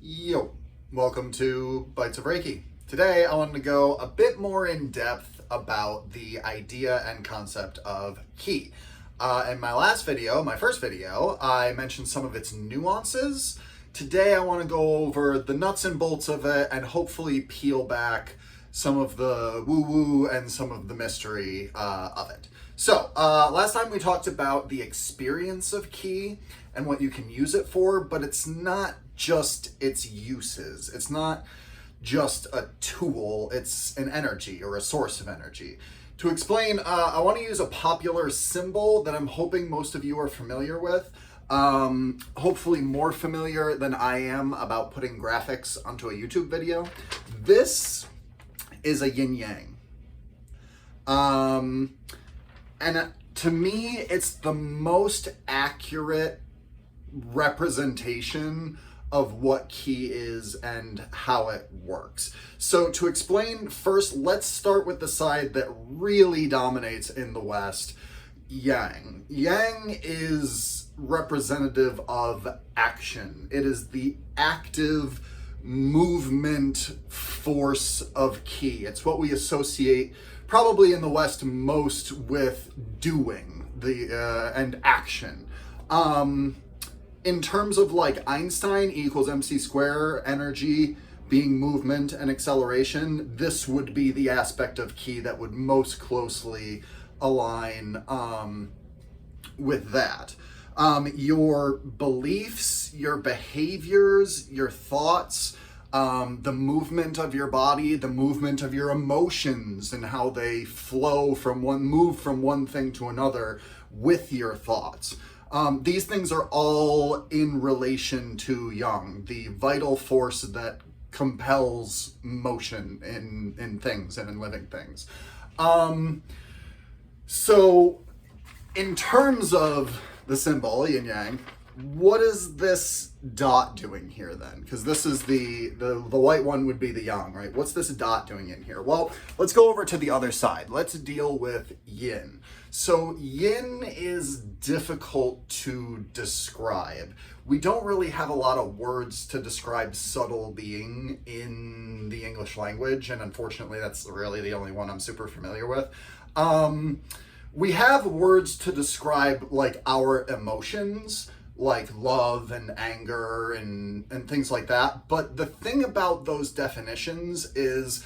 Yo, welcome to Bites of Reiki. Today I wanted to go a bit more in depth about the idea and concept of ki. In my last video, my first video, I mentioned some of its nuances. Today I want to go over the nuts and bolts of it and hopefully peel back some of the woo-woo and some of the mystery of it. So, last time we talked about the experience of ki and what you can use it for, but it's not just its uses. It's not just a tool, it's an energy or a source of energy. To explain, I want to use a popular symbol that I'm hoping most of you are familiar with. Hopefully more familiar than I am about putting graphics onto a YouTube video. This is a yin yang. And to me, it's the most accurate representation of what ki is and how it works. So to explain, first, let's start with the side that really dominates in the West, yang. Yang is representative of action. It is the active movement force of ki. It's what we associate probably in the West most with doing and action. In terms of like Einstein, E equals mc square, energy being movement and acceleration, this would be the aspect of ki that would most closely align with that. Your beliefs, your behaviors, your thoughts, the movement of your body, the movement of your emotions and how they move from one thing to another with your thoughts. These things are all in relation to yang, the vital force that compels motion in things and in living things. So in terms of the symbol, yin yang, what is this dot doing here then? Because this is the white one would be the yang, right? What's this dot doing in here? Well, let's go over to the other side. Let's deal with yin. So yin is difficult to describe. We don't really have a lot of words to describe subtle being in the English language, and unfortunately that's really the only one I'm super familiar with. We have words to describe like our emotions, like love and anger and things like that. But the thing about those definitions is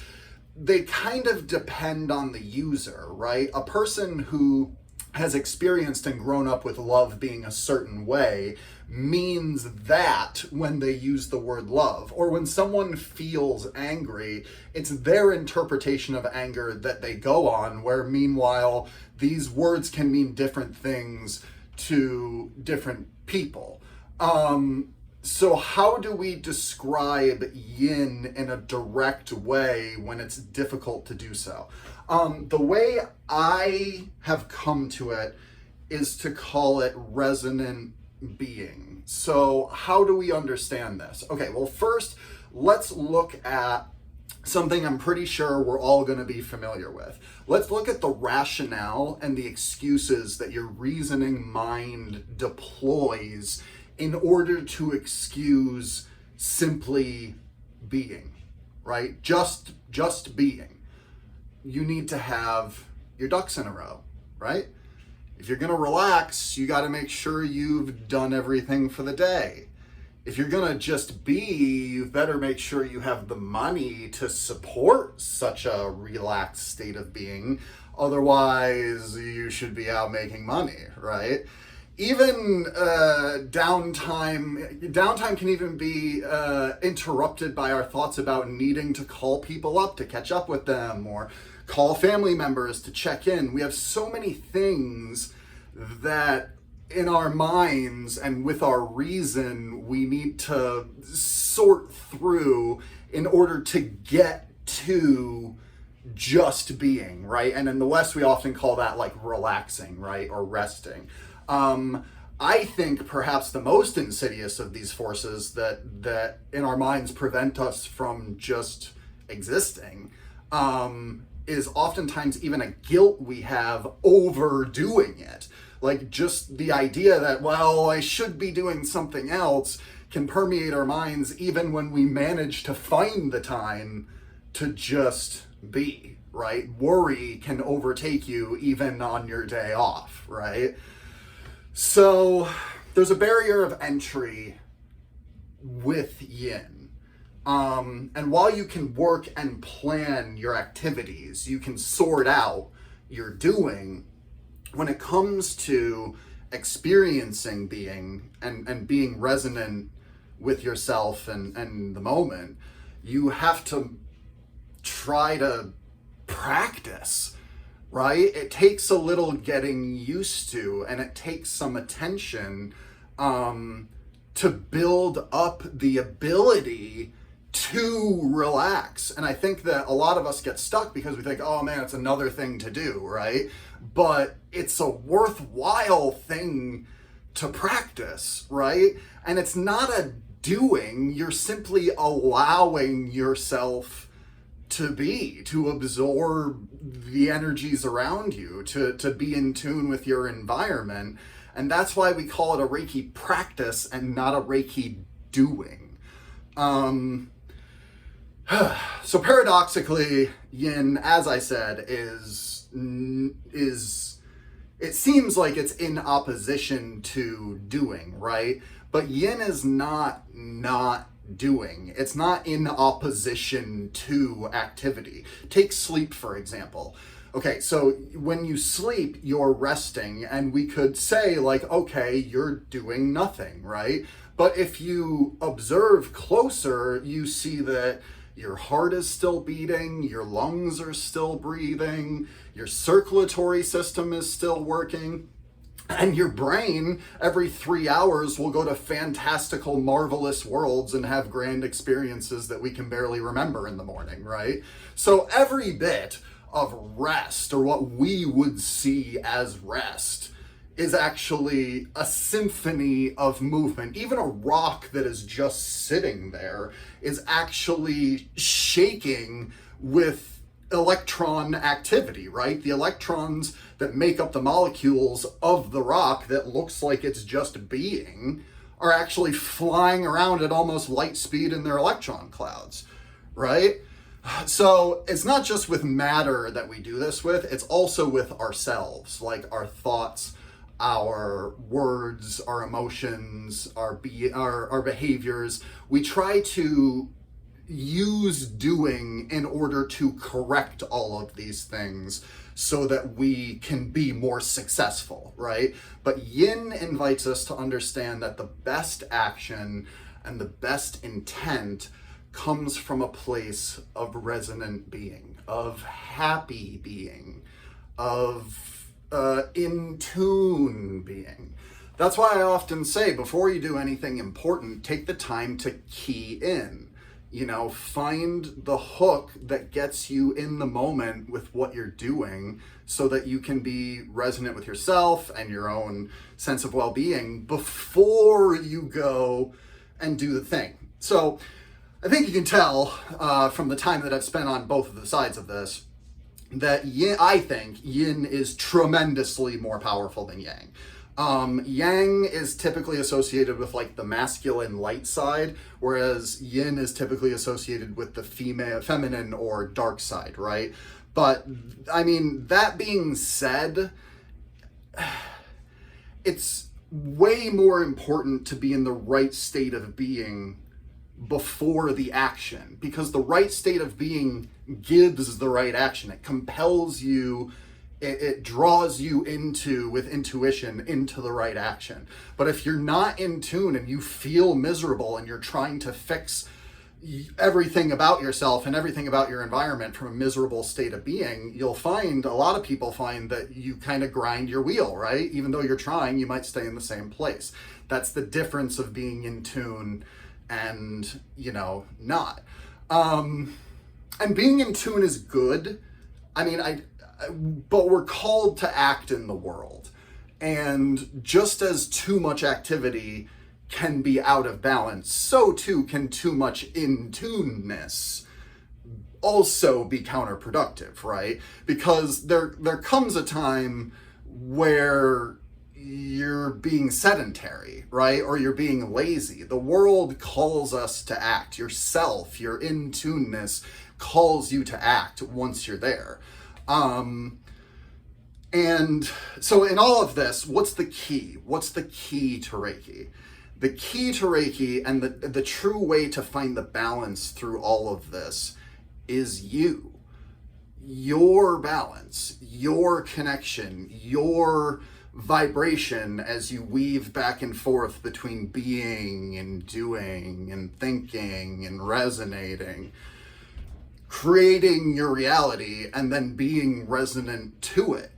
they kind of depend on the user, right? A person who has experienced and grown up with love being a certain way means that when they use the word love, or when someone feels angry, it's their interpretation of anger that they go on, where meanwhile these words can mean different things to different people. So how do we describe yin in a direct way when it's difficult to do so? The way I have come to it is to call it resonant being. So how do we understand this? Okay, well, first, let's look at something I'm pretty sure we're all going to be familiar with. Let's look at the rationale and the excuses that your reasoning mind deploys in order to excuse simply being, right? Just being. You need to have your ducks in a row, right? If you're gonna relax, you gotta make sure you've done everything for the day. If you're gonna just be, you better make sure you have the money to support such a relaxed state of being. Otherwise, you should be out making money, right? Even downtime can even be interrupted by our thoughts about needing to call people up to catch up with them, or call family members to check in. We have so many things that in our minds and with our reason we need to sort through in order to get to just being, right? And in the West we often call that like relaxing, right? Or resting. I think perhaps the most insidious of these forces that in our minds prevent us from just existing is oftentimes even a guilt we have overdoing it. Like just the idea that, well, I should be doing something else can permeate our minds even when we manage to find the time to just be, right? Worry can overtake you even on your day off, right? So there's a barrier of entry with yin. And while you can work and plan your activities, you can sort out your doing, when it comes to experiencing being and being resonant with yourself and the moment, you have to try to practice, right? It takes a little getting used to, and it takes some attention to build up the ability to relax. And I think that a lot of us get stuck because we think, oh man, it's another thing to do, right? But it's a worthwhile thing to practice, right? And it's not a doing, you're simply allowing yourself to be, to absorb the energies around you, to be in tune with your environment. And that's why we call it a Reiki practice and not a Reiki doing. So paradoxically, yin, as I said, is it seems like it's in opposition to doing, right? But yin is not doing. It's not in opposition to activity. Take sleep, for example. Okay, so when you sleep, you're resting, and we could say like, okay, you're doing nothing, right? But if you observe closer, you see that your heart is still beating, your lungs are still breathing, your circulatory system is still working, and your brain every 3 hours will go to fantastical, marvelous worlds and have grand experiences that we can barely remember in the morning, right? So every bit of rest, or what we would see as rest, is actually a symphony of movement. Even a rock that is just sitting there is actually shaking with electron activity, right? The electrons that make up the molecules of the rock that looks like it's just being are actually flying around at almost light speed in their electron clouds, right? So it's not just with matter that we do this with, it's also with ourselves, like our thoughts, our words, our emotions, our behaviors. We try to use doing in order to correct all of these things so that we can be more successful, right? But yin invites us to understand that the best action and the best intent comes from a place of resonant being, of happy being, of in tune being. That's why I often say, before you do anything important, take the time to key in. You know, find the hook that gets you in the moment with what you're doing so that you can be resonant with yourself and your own sense of well-being before you go and do the thing. So I think you can tell from the time that I've spent on both of the sides of this that I think yin is tremendously more powerful than yang. Yang is typically associated with like the masculine light side, whereas yin is typically associated with the feminine or dark side, right? But I mean, that being said, it's way more important to be in the right state of being before the action, because the right state of being gives the right action. It compels you, it draws you into, with intuition, into the right action. But if you're not in tune and you feel miserable and you're trying to fix everything about yourself and everything about your environment from a miserable state of being, you'll find, a lot of people find that you kind of grind your wheel, right? Even though you're trying, you might stay in the same place. That's the difference of being in tune and, you know, not. And being in tune is good. I mean, but we're called to act in the world. And just as too much activity can be out of balance, so too can too much in-tuneness also be counterproductive, right? Because there comes a time where you're being sedentary, right? Or you're being lazy. The world calls us to act. Yourself, your in-tuneness calls you to act once you're there. And so in all of this, what's the key? What's the key to Reiki? The key to Reiki and the true way to find the balance through all of this is you. Your balance, your connection, your vibration as you weave back and forth between being and doing and thinking and resonating, creating your reality and then being resonant to it,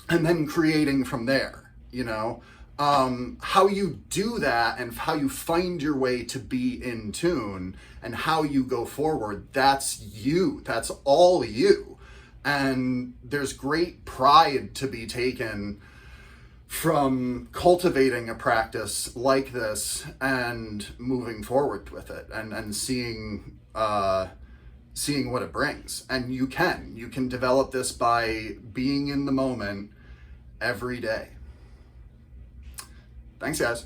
and then creating from there, you know? How you do that and how you find your way to be in tune and how you go forward, that's you. That's all you. And there's great pride to be taken from cultivating a practice like this and moving forward with it and seeing what it brings. And you can develop this by being in the moment every day. Thanks, guys.